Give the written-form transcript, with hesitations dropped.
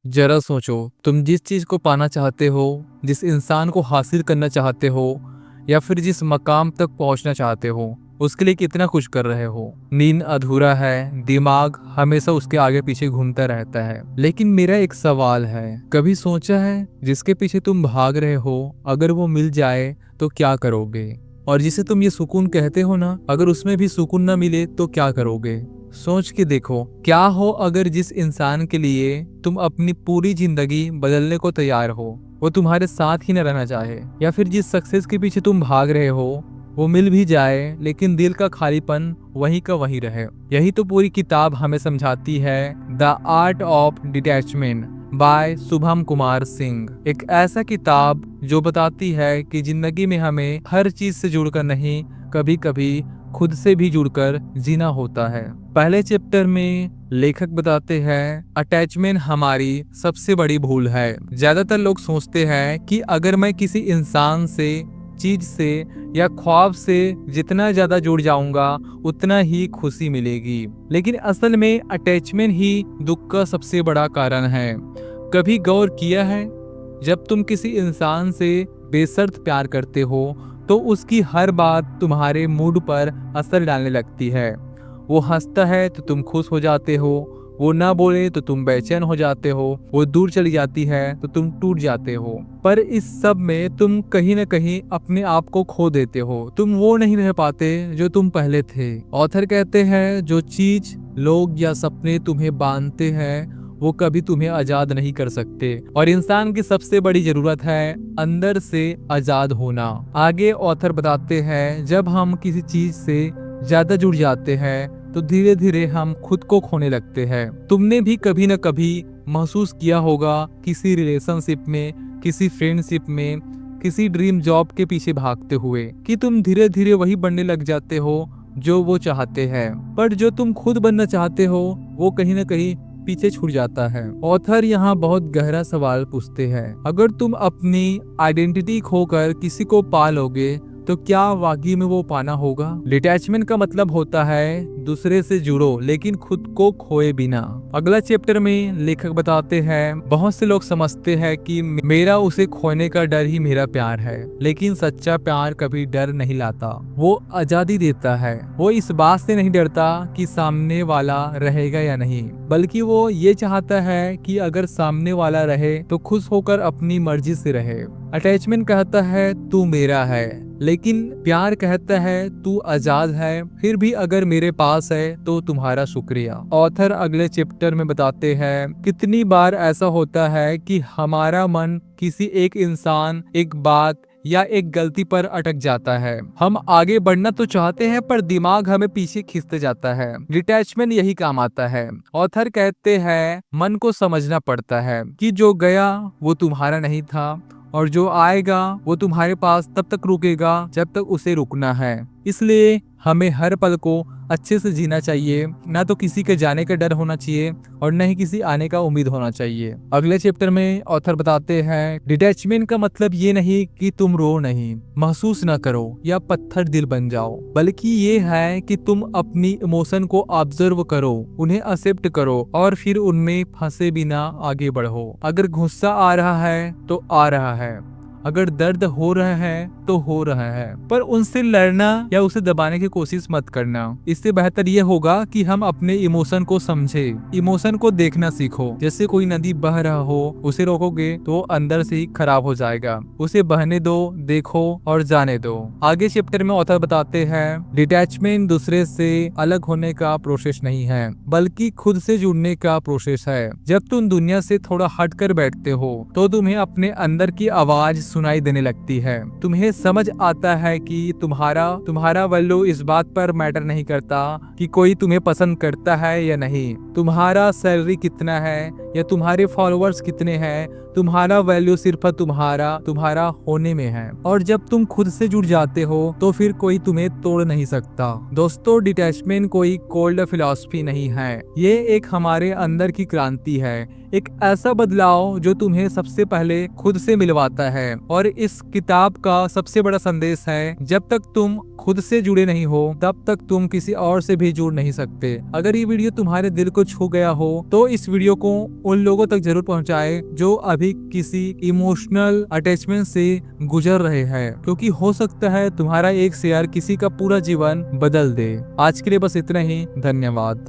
जरा सोचो, तुम जिस चीज को पाना चाहते हो, जिस इंसान को हासिल करना चाहते हो, या फिर जिस मकाम तक पहुंचना चाहते हो, उसके लिए कितना कुछ कर रहे हो। नींद अधूरा है, दिमाग हमेशा उसके आगे पीछे घूमता रहता है। लेकिन मेरा एक सवाल है, कभी सोचा है जिसके पीछे तुम भाग रहे हो, अगर वो मिल जाए तो क्या करोगे? और जिसे तुम ये सुकून कहते हो ना, अगर उसमें भी सुकून ना मिले तो क्या करोगे? सोच के देखो, क्या हो अगर जिस इंसान के लिए तुम अपनी पूरी जिंदगी बदलने को तैयार हो, वो तुम्हारे साथ ही न रहना चाहे। या फिर जिस सक्सेस के पीछे तुम भाग रहे हो, वो मिल भी जाए लेकिन दिल का खालीपन वहीं का वहीं रहे। यही तो पूरी किताब हमें समझाती है। The art of detachment by Shubham Kumar Singh. एक ऐसा किताब जो बताती है कि जिंदगी में हमें हर चीज से जुड़कर नहीं, कभी कभी खुद से भी जुड़कर जीना होता है। पहले चैप्टर में लेखक बताते हैं, अटैचमेंट हमारी सबसे बड़ी भूल है। ज्यादातर लोग सोचते हैं कि अगर मैं किसी इंसान से, चीज से या ख्वाब से जितना ज्यादा जुड़ जाऊंगा, उतना ही खुशी मिलेगी। लेकिन असल में अटैचमेंट ही दुख का सबसे बड़ा कारण है। कभी गौर किया है, जब तुम किसी इंसान से बेशर्त प्यार करते हो तो उसकी हर बात तुम्हारे मूड पर असर डालने लगती है। वो हंसता है तो तुम खुश हो जाते हो, वो ना बोले तो तुम बेचैन हो जाते हो, वो दूर चली जाती है तो तुम टूट जाते हो। पर इस सब में तुम कहीं न कहीं अपने आप को खो देते हो। तुम वो नहीं रह पाते जो तुम पहले थे। ऑथर कहते हैं, जो चीज, लोग या सपने तुम्हें बांधते हैं, वो कभी तुम्हें आजाद नहीं कर सकते। और इंसान की सबसे बड़ी जरूरत है अंदर से आजाद होना। आगे ऑथर बताते हैं, जब हम किसी चीज से ज्यादा जुड़ जाते हैं तो धीरे धीरे हम खुद को खोने लगते हैं। तुमने भी कभी न कभी महसूस किया होगा, किसी रिलेशनशिप में, किसी फ्रेंडशिप में, किसी ड्रीम जॉब के पीछे भागते हुए, कि तुम धीरे धीरे वही बनने लग जाते हो जो वो चाहते हैं। पर जो तुम खुद बनना चाहते हो, वो कहीं न कहीं पीछे छूट जाता है। ऑथर यहाँ बहुत गहरा सवाल पूछते हैं, अगर तुम अपनी आइडेंटिटी खोकर किसी को पा लोगे तो क्या वाकई में वो पाना होगा? डिटैचमेंट का मतलब होता है दूसरे से जुड़ो लेकिन खुद को खोए बिना। अगला चैप्टर में लेखक बताते हैं, बहुत से लोग समझते हैं कि मेरा उसे खोने का डर ही मेरा प्यार है। लेकिन सच्चा प्यार कभी डर नहीं लाता, वो आजादी देता है। वो इस बात से नहीं डरता कि सामने वाला रहेगा या नहीं, बल्कि वो ये चाहता है कि अगर सामने वाला रहे तो खुश होकर अपनी मर्जी से रहे। अटैचमेंट कहता है तू मेरा है, लेकिन प्यार कहता है तू आजाद है, फिर भी अगर मेरे पास है तो तुम्हारा शुक्रिया। ऑथर अगले चैप्टर में बताते हैं, कितनी बार ऐसा होता है कि हमारा मन किसी एक इंसान, एक बात या एक गलती पर अटक जाता है। हम आगे बढ़ना तो चाहते हैं पर दिमाग हमें पीछे खींचते जाता है। डिटैचमेंट यही काम आता है। ऑथर कहते हैं, मन को समझना पड़ता है कि जो गया वो तुम्हारा नहीं था, और जो आएगा वो तुम्हारे पास तब तक रुकेगा जब तक उसे रुकना है। इसलिए हमें हर पल को अच्छे से जीना चाहिए, ना तो किसी के जाने का डर होना चाहिए और न ही किसी आने का उम्मीद होना चाहिए। अगले चैप्टर में ऑथर बताते हैं, डिटैचमेंट का मतलब ये नहीं कि तुम रो नहीं, महसूस ना करो या पत्थर दिल बन जाओ, बल्कि ये है कि तुम अपनी इमोशन को ऑब्जर्व करो, उन्हें एक्सेप्ट करो और फिर उनमें फंसे बिना आगे बढ़ो। अगर गुस्सा आ रहा है तो आ रहा है, अगर दर्द हो रहा है तो हो रहा है, पर उनसे लड़ना या उसे दबाने की कोशिश मत करना। इससे बेहतर ये होगा कि हम अपने इमोशन को समझे, इमोशन को देखना सीखो। जैसे कोई नदी बह रहा हो, उसे रोकोगे तो अंदर से ही खराब हो जाएगा। उसे बहने दो, देखो और जाने दो। आगे चैप्टर में ऑथर बताते हैं, डिटैचमेंट दूसरे से अलग होने का प्रोसेस नहीं है, बल्कि खुद से जुड़ने का प्रोसेस है। जब तुम दुनिया से थोड़ा हट कर बैठते हो तो तुम्हें अपने अंदर की आवाज सुनाई देने लगती है। तुम्हें समझ आता है कि तुम्हारा वैल्यू इस बात पर मैटर नहीं करता कि कोई तुम्हें पसंद करता है या नहीं, तुम्हारा सैलरी कितना है या तुम्हारे फॉलोअर्स कितने हैं, तुम्हारा वैल्यू सिर्फ तुम्हारा होने में है। और जब तुम खुद से जुड़ जाते हो तो फिर कोई तुम्हें तोड़ नहीं सकता। दोस्तों, डिटैचमेंट कोई कोल्ड फिलॉसफी नहीं है, ये एक हमारे अंदर की क्रांति है, एक ऐसा बदलाव जो तुम्हें सबसे पहले खुद से मिलवाता है। और इस किताब का सबसे बड़ा संदेश है, जब तक तुम खुद से जुड़े नहीं हो तब तक तुम किसी और से भी जुड़ नहीं सकते। अगर ये वीडियो तुम्हारे दिल को छू गया हो तो इस वीडियो को उन लोगों तक जरूर पहुंचाए जो अभी किसी इमोशनल अटैचमेंट से गुजर रहे हैं, क्योंकि हो सकता है तुम्हारा एक शेयर किसी का पूरा जीवन बदल दे। आज के लिए बस इतना ही। धन्यवाद।